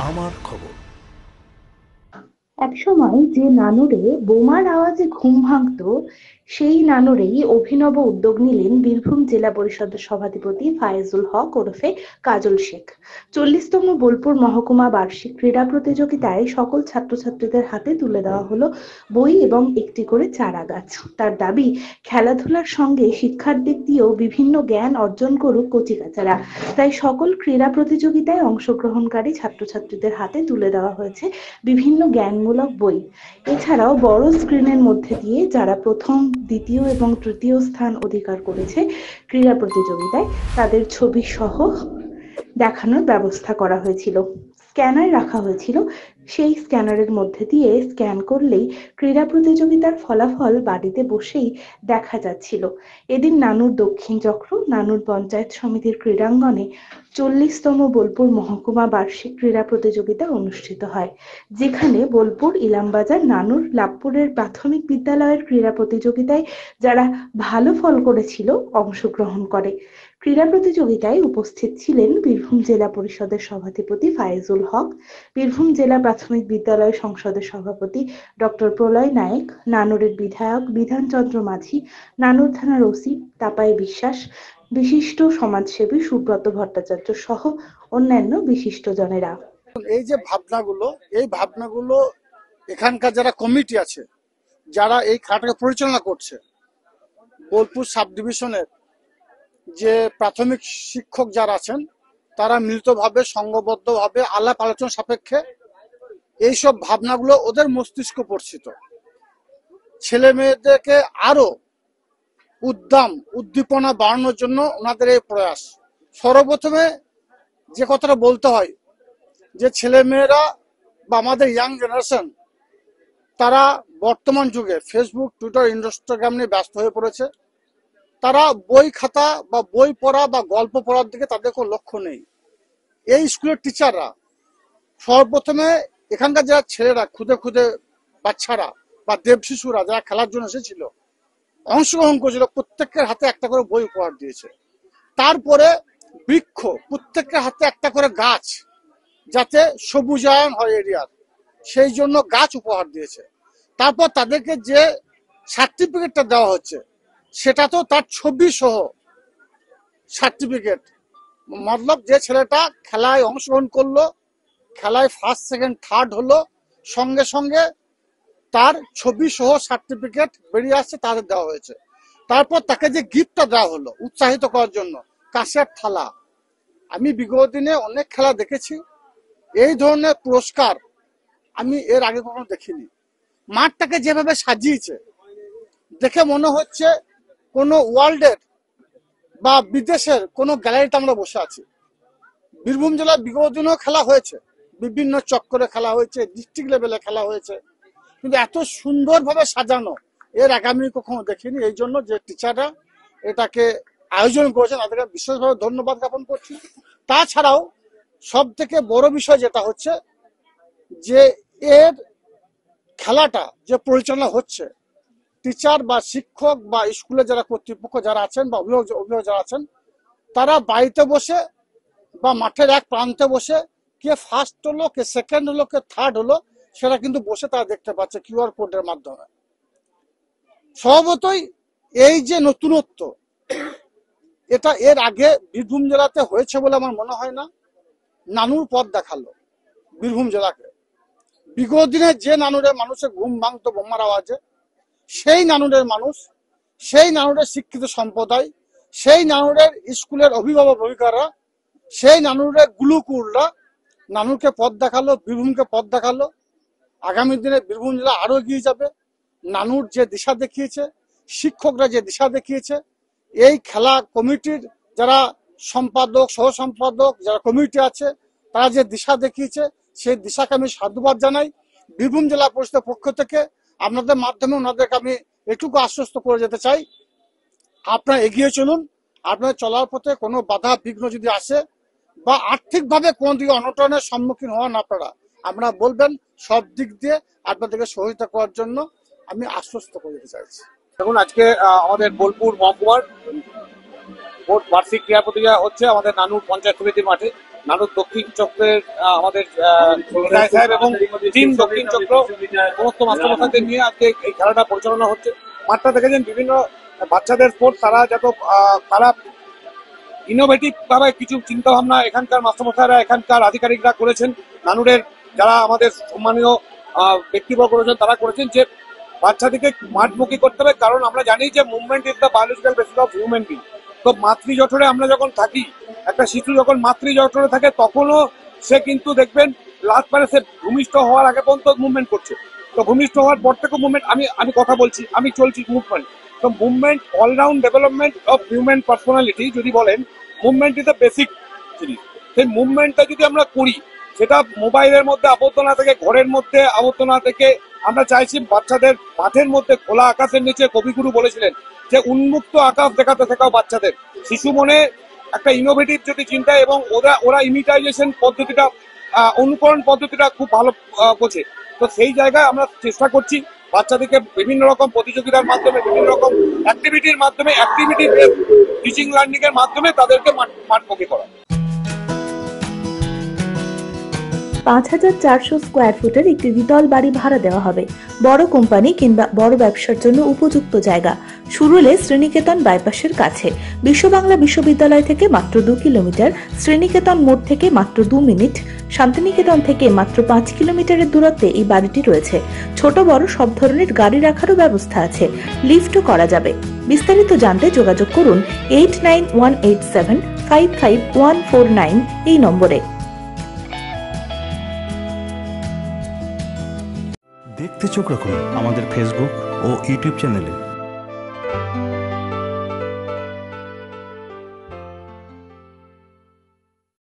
আমার খবর। একসময় যে নানুরে বোমার আওয়াজে ঘুম ভাঙতো, সেই নানুরেই অভিনব উদ্যোগ নিলেন বীরভূম জেলা পরিষদের সভাধিপতি ফায়েজুল হক ওরফে কাজল শেখ। 40তম বোলপুর মহকুমা বার্ষিক ক্রীড়া প্রতিযোগিতায় সকল ছাত্রছাত্রীদের হাতে তুলে দেওয়া হলো বই এবং একটি করে চারা গাছ। তার দাবি, খেলাধুলার সঙ্গে শিক্ষার দিক দিয়েও বিভিন্ন জ্ঞান অর্জন করুক কচিকাঁচারা। তাই সকল ক্রীড়া প্রতিযোগিতায় অংশগ্রহণকারী ছাত্রছাত্রীদের হাতে তুলে দেওয়া হয়েছে বিভিন্ন জ্ঞানমূলক বই। এছাড়াও বড় স্ক্রিনের মধ্যে দিয়ে যারা প্রথম, দ্বিতীয় এবং তৃতীয় স্থান অধিকার করেছে ক্রীড়া প্রতিযোগিতায়, তাদের ছবি সহ দেখানোর ব্যবস্থা করা হয়েছিল। স্ক্যানার রাখা হয়েছিল, সেই স্ক্যানারের মধ্যে দিয়ে স্ক্যান করলেই ক্রীড়া প্রতিযোগিতার ফলাফল বাড়িতে বসেই দেখা যাচ্ছিল। এদিন নানুর দক্ষিণ চক্র, নানুর পঞ্চায়েত সমিতির ক্রীড়াঙ্গনে 40তম বোলপুর মহকুমা বার্ষিক ক্রীড়া প্রতিযোগিতা অনুষ্ঠিত হয়, যেখানে বোলপুর, ইলামবাজার, নানুর, লাভপুরের প্রাথমিক বিদ্যালয়ের ক্রীড়া প্রতিযোগিতায় যারা ভালো ফল করেছিল অংশগ্রহণ করে। ক্রীড়া প্রতিযোগিতায় উপস্থিত ছিলেন বীরভূম জেলা পরিষদের সভাধিপতি ফায়েজুল হক, বীরভূম জেলা প্রাথমিক বিদ্যালয় সংসদের সভাপতি ডক্টর প্রলয় নায়েক, নানুরের বিধায়ক বিধানচন্দ্র মাঝি, নানুর থানার ওসি তাপাই বিশ্বাস, বিশিষ্ট সমাজসেবী সুব্রত ভট্টাচার্য সহ অন্যান্য বিশিষ্টজনেরা। এই যে ভাবনাগুলো, এই ভাবনাগুলো এখানকার যারা কমিটি আছে, যারা এই খেলাটাকে পরিচালনা করছে, বোলপুর সাব ডিভিশনের যে প্রাথমিক শিক্ষক যারা আছেন, তারা মিলিতভাবে সংঘবদ্ধভাবে আলাপ আলোচনা সাপেক্ষে এইসব ভাবনাগুলো ওদের মস্তিষ্ক পরিচিত। ছেলে মেয়েদেরকে আরো উদ্দীপনা বাড়ানোর জন্য ওনাদের এই প্রয়াস। সর্বপ্রথমে যে কথাটা বলতে হয়, যে ছেলে মেয়েরা বা আমাদের ইয়াং জেনারেশন, তারা বর্তমান যুগে ফেসবুক, টুইটার, ইনস্টাগ্রাম নিয়ে ব্যস্ত হয়ে পড়েছে। তারা বই খাতা বা বই পড়া বা গল্প পড়ার দিকে তাদের কোনো লক্ষ্য নেই। এই স্কুলের টিচাররা সর্বপ্রথমে এখানকার যারা ছেলেরা, খুদে খুদে বাচ্চারা বা দেব শিশুরা যারা খেলার জন্য এসেছিল, অংশগ্রহণ করেছিল, প্রত্যেকের হাতে একটা করে বই উপহার দিয়েছে। তারপরে বৃক্ষ, প্রত্যেকের হাতে একটা করে গাছ, যাতে সবুজায়ন হয় এরিয়ার, সেই জন্য গাছ উপহার দিয়েছে। তারপর তাদেরকে যে সার্টিফিকেটটা দেওয়া হচ্ছে, সেটা তো তার ছবি সহ সার্টিফিকেট। মতলব যে ছেলেটা খেলায় অংশগ্রহণ করলো, খেলায় ফার্স্ট, সেকেন্ড, থার্ড হলো, সঙ্গে সঙ্গে তার ছবি সহ সার্টিফিকেট বেরিয়ে আসছে, তাদের দেওয়া হয়েছে। তারপর তাকে যে গিফটটা দেওয়া হলো উৎসাহিত করার জন্য, কাঁসের থালা। আমি বিগত দিনে অনেক খেলা দেখেছি, এই ধরনের পুরস্কার আমি এর আগে কখনো দেখিনি। মাঠটাকে যেভাবে সাজিয়েছে, দেখে মনে হচ্ছে কোনো ওয়ার্ল্ডের বা বিদেশের কোনো গ্যালারিতে আমরা বসে আছি। বীরভূম জেলার বিগত দিনেও খেলা হয়েছে, বিভিন্ন চক্করে খেলা হয়েছে, ডিস্ট্রিক্ট লেভেলে খেলা হয়েছে, কিন্তু এত সুন্দরভাবে সাজানো এর আগে আমি কখনো দেখিনি। এই জন্য যে টিচাররা এটাকে আয়োজন করেছেন, তাদেরকে বিশেষভাবে ধন্যবাদ জ্ঞাপন করছি। তাছাড়াও সব থেকে বড় বিষয় যেটা হচ্ছে, যে এর খেলাটা যে পরিচালনা হচ্ছে, টিচার বা শিক্ষক বা স্কুলে যারা কর্তৃপক্ষ যারা আছেন বা অভিভাবক যারা আছেন, তারা বাড়িতে বসে বা মাঠের এক প্রান্তে বসে কে ফার্স্ট হলো, কে সেকেন্ড হলো, কে থার্ড হলো, সেটা কিন্তু বসে তারা দেখতে পাচ্ছে কিউআর কোডের মাধ্যমে। স্বভাবতই এই যে নতুনত্ব, এটা এর আগে বীরভূম জেলাতে হয়েছে বলে আমার মনে হয় না। নানুর পথ দেখালো বীরভূম জেলাকে। বিগত দিনে যে নানুরে মানুষের ঘুম ভাঙতো বোমার আওয়াজে, সেই নানুরের মানুষ, সেই নানুরের শিক্ষিত সম্প্রদায়, সেই নানুরের স্কুলের অভিভাবক অভিভাবকরা, সেই নানুরের গুলুকুলরা নানুরকে পথ দেখালো, বীরভূমকে পথ দেখালো। আগামী দিনে বীরভূম জেলা আরো এগিয়ে যাবে। নানুর যে দিশা দেখিয়েছে, শিক্ষকরা যে দিশা দেখিয়েছে, এই খেলা কমিটির যারা সম্পাদক, সহ সম্পাদক, যারা কমিটি আছে, তারা যে দিশা দেখিয়েছে, সেই দিশাকে আমি সাধুবাদ জানাই। বীরভূম জেলা পরিষদের পক্ষ থেকে আপনাদের মাধ্যমে ওনাদেরকে আমি এটুকু আশ্বস্ত করে যেতে চাই, আপনারা এগিয়ে চলুন। আপনার চলার পথে কোনো বাধা বিঘ্ন যদি আসে বা আর্থিকভাবে কোন দিকে অনটনের সম্মুখীন হন আপনারা বলবেন, সব দিক দিয়ে আপনাদেরকে সহযোগিতা করার জন্য আমি আশ্বস্ত করে দিতে চাইছি। দেখুন, আজকে আমাদের বোলপুর মহকুমার বার্ষিক ক্রীড়া প্রতিযোগিতা হচ্ছে আমাদের নানুর পঞ্চায়েত সমিতির মাঠে। নানুর দক্ষিণ চক্রের আমাদের বিধায়ক সাহেব এবং টিম দক্ষিণ চক্র সমস্ত মাস্টারমশাইদের নিয়ে আজকে এই খেলাটা পরিচালনা হচ্ছে। মাঠটা দেখেছেন বিভিন্ন বাচ্চাদের স্পোর্টস, তারা ইনোভেটিভ ভাবে কিছু চিন্তা ভাবনা এখানকার মাস্টারমশাইরা, এখানকার আধিকারিকরা করেছেন। নানুরের যারা আমাদের সম্মানীয় ব্যক্তিবর্গ করেছেন তারা করেছেন যে বাচ্চাদেরকে মাঠমুখী করতে হবে, কারণ আমরা জানি যে movement is the biological basis of human being. তো মাতৃজঠরে আমরা যখন থাকি, একটা শিশু যখন মাতৃজঠরে থাকে তখনও সে কিন্তু দেখবেন লাস্ট পারে সে ভূমিষ্ঠ হওয়ার আগে পর্যন্ত মুভমেন্ট করছে। তো ভূমিষ্ঠ হওয়ার পর থেকে মুভমেন্ট, আমি কথা বলছি, আমি চলছি মুভমেন্ট। তো movement all-round development of human personality যদি বলেন, মুভমেন্ট ইজ দ্য বেসিক জিনিস। সেই মুভমেন্টটা যদি আমরা করি, সেটা মোবাইলের মধ্যে আবদ্ধ না থেকে, ঘরের মধ্যে আবদ্ধ না থেকে, আমরা চাইছি বাচ্চাদের মাঠের মধ্যে খোলা আকাশের নিচে, কবিগুরু বলেছিলেন যে উন্মুক্ত আকাশ দেখাতে শেখাও বাচ্চাদের। শিশু মনে একটা ইনোভেটিভ যদি চিন্তা, এবং ওরা ইমিটাইজেশন পদ্ধতিটা, অনুকরণ পদ্ধতিটা খুব ভালো বোঝে। তো সেই জায়গায় আমরা চেষ্টা করছি বাচ্চাদেরকে বিভিন্ন রকম প্রতিযোগিতার মাধ্যমে, বিভিন্ন রকম অ্যাক্টিভিটির মাধ্যমে, অ্যাক্টিভিটি বেসড টিচিং লার্নিং এর মাধ্যমে তাদেরকে মাঠমুখী করা। 5,400 স্কোয়ার ফুটের একটি দ্বিতল বাড়ি ভাড়া দেওয়া হবে। বড় কোম্পানি কিংবা বড় ব্যবসার জন্য উপযুক্ত জায়গা। সুরুলে শ্রীনিকেতন বাইপাসের কাছে। বিশ্ব বাংলা বিশ্ববিদ্যালয় থেকে মাত্র 2 কিলোমিটার, শ্রীনিকেতন মোড় থেকে মাত্র 2 মিনিট, শান্তিনিকেতন থেকে মাত্র 5 কিলোমিটারের দূরত্বে এই বাড়িটি রয়েছে। ছোট বড় সব ধরনের গাড়ি রাখারও ব্যবস্থা আছে, লিফটও করা যাবে। বিস্তারিত জানতে যোগাযোগ করুন 8918755149 এই নম্বরে। দেখতে চোখ রাখুন আমাদের ফেসবুক ও ইউটিউব চ্যানেলে।